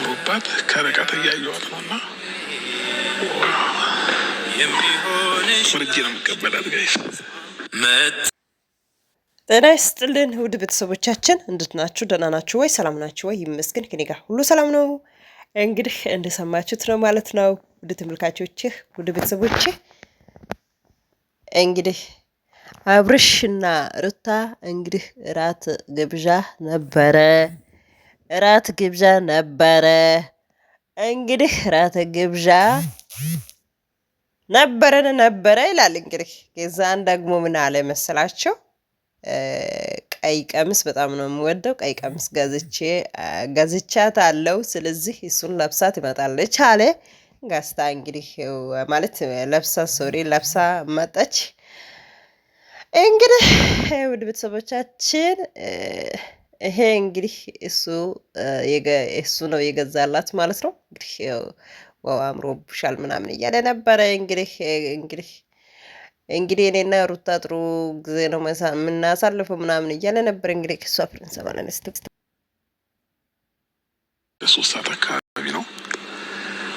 አምሮባት ከርቀት እያየኋት ነውና ወርጄ ነው የምቀበላት ጋይስ። ጤና ይስጥልን ውድ ቤተሰቦቻችን እንዴት ናችሁ? ደህና ናችሁ ወይ? ሰላም ናችሁ ወይ? ይመስገን ከኔ ጋር ሁሉ ሰላም ነው። እንግዲህ እንደሰማችሁት ነው ማለት ነው ውድ ተመልካቾቼ፣ ውድ ቤተሰቦቼ እንግዲህ አብርሽና ሩታ እንግዲህ እራት ግብዣ ነበረ። እንግዲህ እራት ግብዣ ነበረ ይላል። እንግዲህ የዛን ደግሞ ምን አለ መሰላቸው? ቀይ ቀሚስ በጣም ነው የምወደው። ቀይ ቀሚስ ገዝቻት አለው። ስለዚህ እሱን ለብሳ ትመጣለች አለ። ጋስታ እንግዲህ ማለት ለብሳ መጣች። እንግዲህ ውድ ቤተሰቦቻችን ይሄ እንግዲህ እሱ ነው የገዛላት ማለት ነው። እንግዲህ ዋው አምሮብሻል ምናምን እያለ ነበረ። እንግዲህ እኔና ሩታ ጥሩ ጊዜ ነው የምናሳልፈው ምናምን እያለ ነበር። እንግዲህ ከሷ ፍሬንድ ሰማለን ሶስት ሰዓት አካባቢ ነው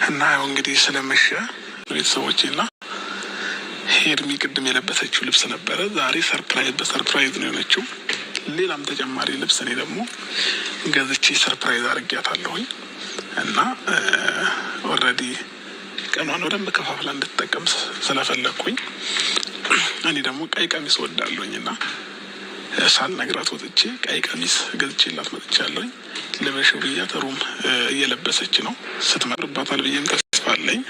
እና ያው እንግዲህ ስለመሸ ቤተሰቦቼና ሄርሚ ቅድም የለበሰችው ልብስ ነበረ። ዛሬ በሰርፕራይዝ ነው የሆነችው። ሌላም ተጨማሪ ልብስ እኔ ደግሞ ገዝቼ ሰርፕራይዝ አድርጊያታለሁኝ እና ኦልሬዲ ቀኗን በደንብ ከፋፍላ እንድትጠቀም ስለፈለግኩኝ እኔ ደግሞ ቀይ ቀሚስ ወዳለሁኝ እና ሳልነግራት ወጥቼ ቀይ ቀሚስ ገዝቼላት መጥቻለሁኝ። ለበሽው ብያት ሩም እየለበሰች ነው። ስትመርባታል ብዬም ተስፋ አለኝ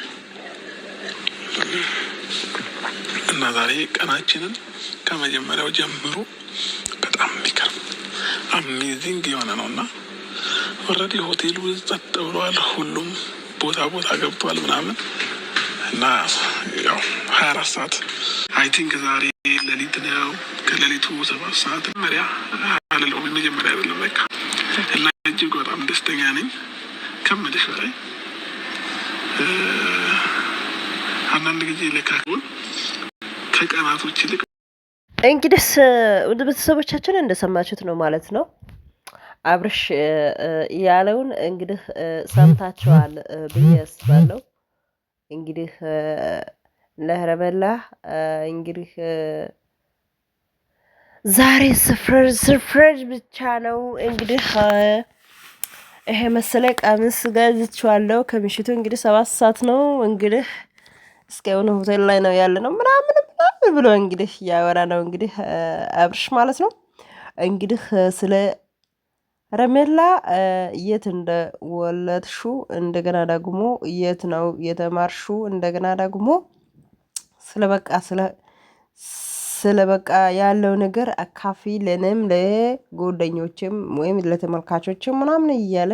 እና ዛሬ ቀናችንን ከመጀመሪያው ጀምሮ በጣም የሚገርም አሜዚንግ የሆነ ነው እና ኦልሬዲ ሆቴሉ ጸጥ ብሏል። ሁሉም ቦታ ገብቷል ምናምን እና ያው 24 ሰዓት አይ ቲንክ ዛሬ ሌሊት ነው። ከሌሊቱ 7 ሰዓት መጀመሪያ አይደለም በቃ እና እጅግ በጣም ደስተኛ ነኝ ከምልሽ በላይ። አንዳንድ ጊዜ ለካሁን ከቀናቶች ይልቅ እንግዲህ ውድ ቤተሰቦቻችን እንደሰማችሁት ነው ማለት ነው። አብርሽ ያለውን እንግዲህ ሰምታችኋል ብዬ አስባለሁ። እንግዲህ ለሄርሜላ እንግዲህ ዛሬ ስፍረጅ ብቻ ነው። እንግዲህ ይሄ መሰለ ቀሚስ ገዝቼዋለሁ። ከምሽቱ እንግዲህ 7 ሰዓት ነው። እንግዲህ እስካሁን ሆቴል ላይ ነው ያለ ነው ምናምን ብሎ እንግዲህ ያወራ ነው እንግዲህ አብርሽ ማለት ነው። እንግዲህ ስለ ሄርሜላ የት እንደወለድሹ እንደገና ደግሞ የት ነው የተማርሹ እንደገና ደግሞ ስለበቃ ያለው ነገር አካፊ ለኔም ለጎደኞችም ወይም ለተመልካቾችም ምናምን እያለ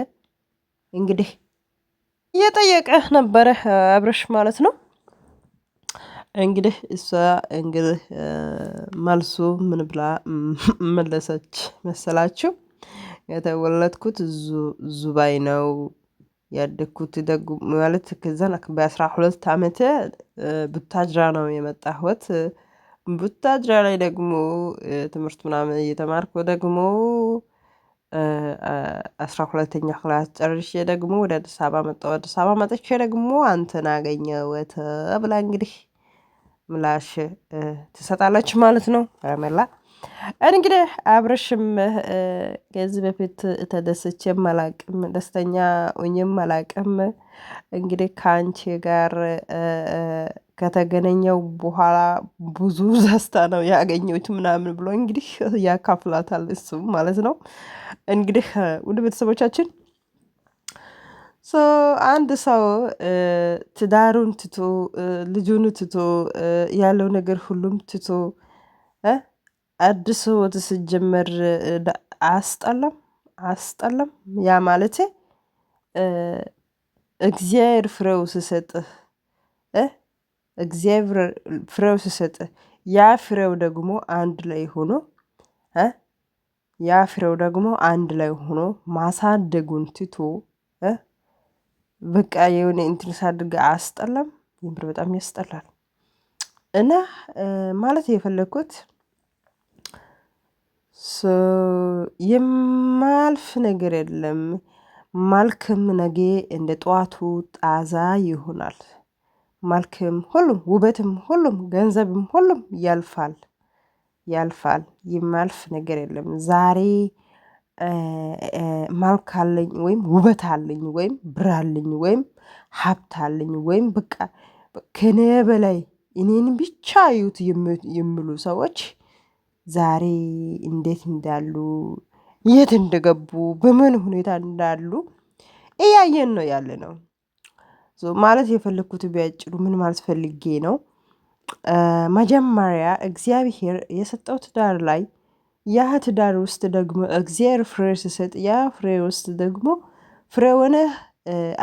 እንግዲህ እየጠየቀ ነበረ አብርሽ ማለት ነው። እንግዲህ እሷ እንግዲህ መልሱ ምን ብላ መለሰች መሰላችሁ? የተወለድኩት ዙባይ ነው ያደግኩት ደግሞ ማለት ከዛን በ12 ዓመቴ ቡታጅራ ነው የመጣሁት። ቡታጅራ ላይ ደግሞ ትምህርት ምናምን እየተማርኩ ደግሞ 12ኛ ክላስ ጨርሼ ደግሞ ወደ አዲስ አበባ መጣሁ። አዲስ አበባ መጥቼ ደግሞ አንተን አገኘሁት ብላ እንግዲህ ምላሽ ትሰጣለች ማለት ነው ሄርሜላ። እንግዲህ አብርሽም ከዚህ በፊት ተደስቼም አላቅም፣ ደስተኛ ሆኜም አላቅም። እንግዲህ ከአንቺ ጋር ከተገናኘው በኋላ ብዙ ደስታ ነው ያገኘሁት ምናምን ብሎ እንግዲህ ያካፍላታል እሱም ማለት ነው። እንግዲህ ውድ ቤተሰቦቻችን አንድ ሰው ትዳሩን ትቶ ልጁን ትቶ ያለው ነገር ሁሉም ትቶ አዲስ ህይወት ሲጀመር አያስጠላም? ያ ማለቴ እግዚአብሔር ፍሬው ሲሰጥህ ያ ፍሬው ደግሞ አንድ ላይ ሆኖ ማሳደጉን ትቶ በቃ የሆነ እንትን ሳድርግ አያስጠላም? የምር በጣም ያስጠላል። እና ማለት የፈለግኩት የማልፍ ነገር የለም መልክም ነገ እንደ ጠዋቱ ጣዛ ይሆናል። መልክም ሁሉም ውበትም ሁሉም ገንዘብም ሁሉም ያልፋል። የማያልፍ ነገር የለም። ዛሬ መልክ አለኝ ወይም ውበት አለኝ ወይም ብር አለኝ ወይም ሀብት አለኝ ወይም በቃ ከኔ በላይ እኔን ብቻ እዩት የሚሉ ሰዎች ዛሬ እንዴት እንዳሉ የት እንደገቡ በምን ሁኔታ እንዳሉ እያየን ነው ያለነው። ማለት የፈለኩት ቢያጭሩ ምን ማለት ፈልጌ ነው? መጀመሪያ እግዚአብሔር የሰጠው ትዳር ላይ ያ ትዳር ውስጥ ደግሞ እግዚአብሔር ፍሬ ሲሰጥ ያ ፍሬ ውስጥ ደግሞ ፍሬ ሆነህ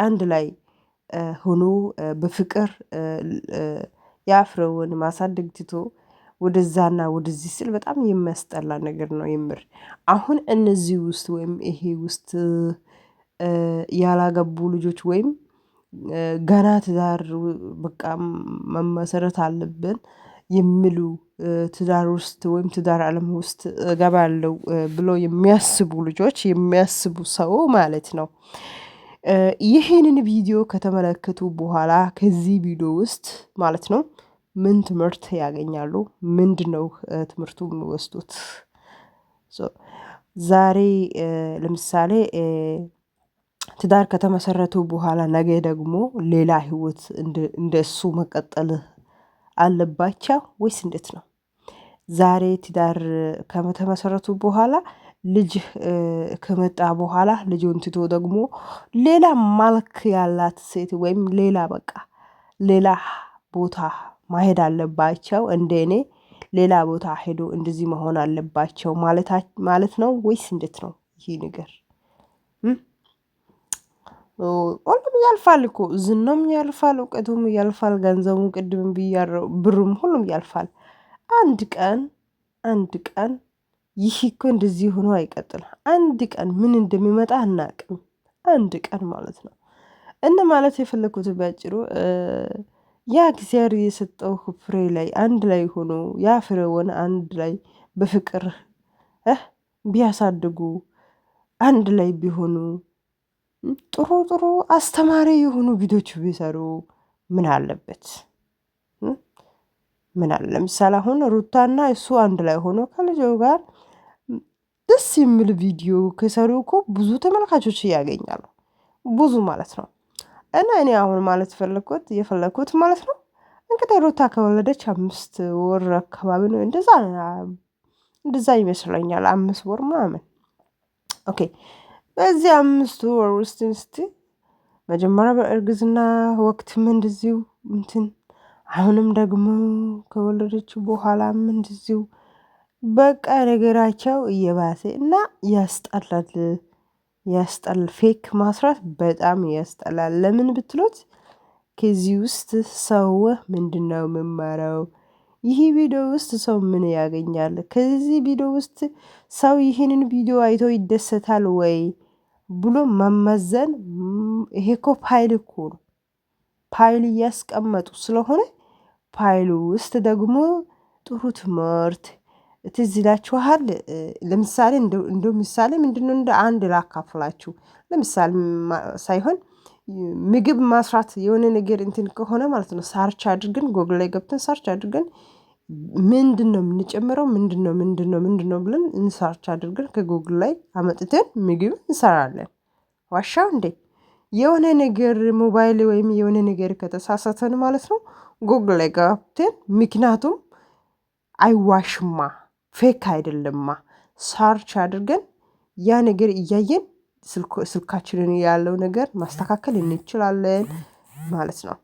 አንድ ላይ ሆኖ በፍቅር ያ ፍሬውን ማሳደግ ትቶ ወደዛና ወደዚህ ስል በጣም የሚያስጠላ ነገር ነው የምር። አሁን እነዚህ ውስጥ ወይም ይሄ ውስጥ ያላገቡ ልጆች ወይም ገና ትዳር በቃ መመሰረት አለብን የሚሉ ትዳር ውስጥ ወይም ትዳር አለም ውስጥ እገባለሁ ብሎ የሚያስቡ ልጆች የሚያስቡ ሰው ማለት ነው። ይሄንን ቪዲዮ ከተመለከቱ በኋላ ከዚህ ቪዲዮ ውስጥ ማለት ነው ምን ትምህርት ያገኛሉ? ምንድነው ትምህርቱ የሚወስዱት? ዛሬ ለምሳሌ ትዳር ከተመሰረቱ በኋላ ነገ ደግሞ ሌላ ህይወት እንደሱ መቀጠል አለባቸው ወይስ እንዴት ነው? ዛሬ ትዳር ከተመሰረቱ በኋላ ልጅ ከመጣ በኋላ ልጁን ትቶ ደግሞ ሌላ መልክ ያላት ሴት ወይም ሌላ በቃ ሌላ ቦታ ማሄድ አለባቸው እንደ እኔ ሌላ ቦታ ሄዶ እንደዚህ መሆን አለባቸው ማለት ነው ወይስ እንዴት ነው ይሄ ነገር? ሁሉም ያልፋል እኮ ዝናም ያልፋል እውቀቱም ያልፋል ገንዘቡም ቅድምም ብያለሁ ብሩም ሁሉም ያልፋል። አንድ ቀን ይህ እኮ እንደዚህ ሆኖ አይቀጥልም። አንድ ቀን ምን እንደሚመጣ አናውቅም። አንድ ቀን ማለት ነው። እና ማለት የፈለኩት ባጭሩ ያ እግዚአብሔር የሰጠው ፍሬ ላይ አንድ ላይ ሆኖ ያ ፍሬውን አንድ ላይ በፍቅር ቢያሳድጉ አንድ ላይ ቢሆኑ ጥሩ ጥሩ አስተማሪ የሆኑ ቪዲዮች ቢሰሩ ምን አለበት? ምን አለ ለምሳሌ አሁን ሩታና እሱ አንድ ላይ ሆኖ ከልጁ ጋር ደስ የሚል ቪዲዮ ከሰሩ እኮ ብዙ ተመልካቾች ያገኛሉ። ብዙ ማለት ነው። እና እኔ አሁን ማለት የፈለኩት ማለት ነው እንግዲህ ሩታ ከወለደች 5 ወር አካባቢ ነው እንደዛ ይመስለኛል 5 ወር ምናምን። ኦኬ በዚህ 5 ወር ውስጥ እስቲ መጀመሪያ በእርግዝና ወቅትም እንደዚሁ አሁንም ደግሞ ከወለደች በኋላም እንደዚሁ በቃ ነገራቸው እየባሰ እና ያስጠላል። ፌክ ማስራት በጣም ያስጠላል። ለምን ብትሉት ከዚህ ውስጥ ሰው ምንድነው የሚማረው? ይህ ቪዲዮ ውስጥ ሰው ምን ያገኛል? ከዚህ ቪዲዮ ውስጥ ሰው ይህንን ቪዲዮ አይቶ ይደሰታል ወይ ብሎ መመዘን ይሄ እኮ ፋይል እኮ ነው። ፋይል እያስቀመጡ ስለሆነ ፋይሉ ውስጥ ደግሞ ጥሩ ትምህርት ትዝ ይላችኋል። ለምሳሌ እንደ ምሳሌ ምንድነው እንደ አንድ ላካፍላችሁ። ለምሳሌ ሳይሆን ምግብ ማስራት የሆነ ነገር ከሆነ ማለት ነው ሰርች አድርገን ጎግል ላይ ገብተን ሰርች አድርገን ምንድነው የምንጨምረው ምንድነው ብለን እንሰርች አድርገን ከጎግል ላይ አመጥተን ምግብ እንሰራለን። ዋሻው እንዴ የሆነ ነገር ሞባይል ወይም የሆነ ነገር ከተሳሳተን ማለት ነው ጎግል ላይ ገብተን ምክንያቱም አይዋሽማ ፌክ አይደለማ ሰርች አድርገን ያ ነገር እያየን ስልካችንን ያለው ነገር ማስተካከል እንችላለን ማለት ነው።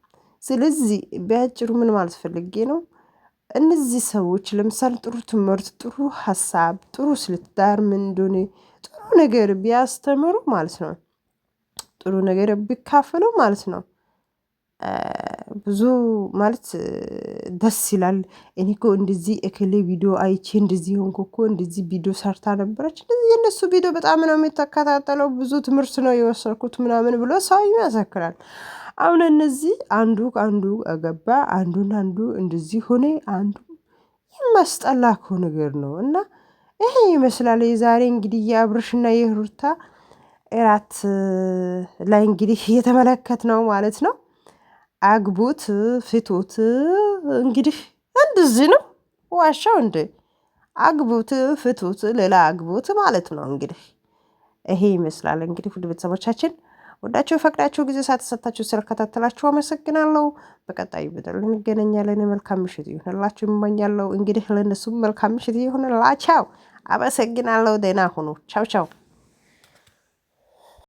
ስለዚህ በአጭሩ ምን ማለት ፈልጌ ነው? እነዚህ ሰዎች ለምሳሌ ጥሩ ትምህርት ጥሩ ሀሳብ ጥሩ ስለ ትዳር ምን እንደሆነ ጥሩ ነገር ቢያስተምሩ ማለት ነው ጥሩ ነገር ቢካፈሉ ማለት ነው ብዙ ማለት ደስ ይላል። እኔ እኮ እንደዚህ እከሌ ቪዲዮ አይቼ እንደዚህ ሆንኩ እኮ እንደዚህ ቪዲዮ ሰርታ ነበረች እንደዚህ የነሱ ቪዲዮ በጣም ነው የምትከታተለው ብዙ ትምህርት ነው የወሰድኩት ምናምን ብሎ ሰው ይመሰክራል። አሁን እነዚህ አንዱ ከአንዱ ገባ አንዱ እንደዚህ ሆነ አንዱ የሚያስጠላ እኮ ነገር ነው። እና ይሄ ይመስላል የዛሬ እንግዲህ የአብርሽና የሩታ እራት ላይ እንግዲህ እየተመለከትነው ማለት ነው። አግቡት ፍቱት እንግዲህ እንደዚህ ነው። ዋሻው እንደ አግቡት ፍቱት ሌላ አግቡት ማለት ነው እንግዲህ ይሄ ይመስላል። እንግዲህ ውድ ቤተሰቦቻችን ወዳችሁ ፈቅዳችሁ ጊዜ ሳትሰጣችሁ ስለከታተላችሁ አመሰግናለሁ። በቀጣዩ ቪዲዮ እንገናኛለን። መልካም ምሽት ይሁንላችሁ እመኛለሁ። እንግዲህ ለእነሱም መልካም ምሽት ይሁንላቸው። አመሰግናለሁ። ደህና ሁኑ። ቻው ቻው።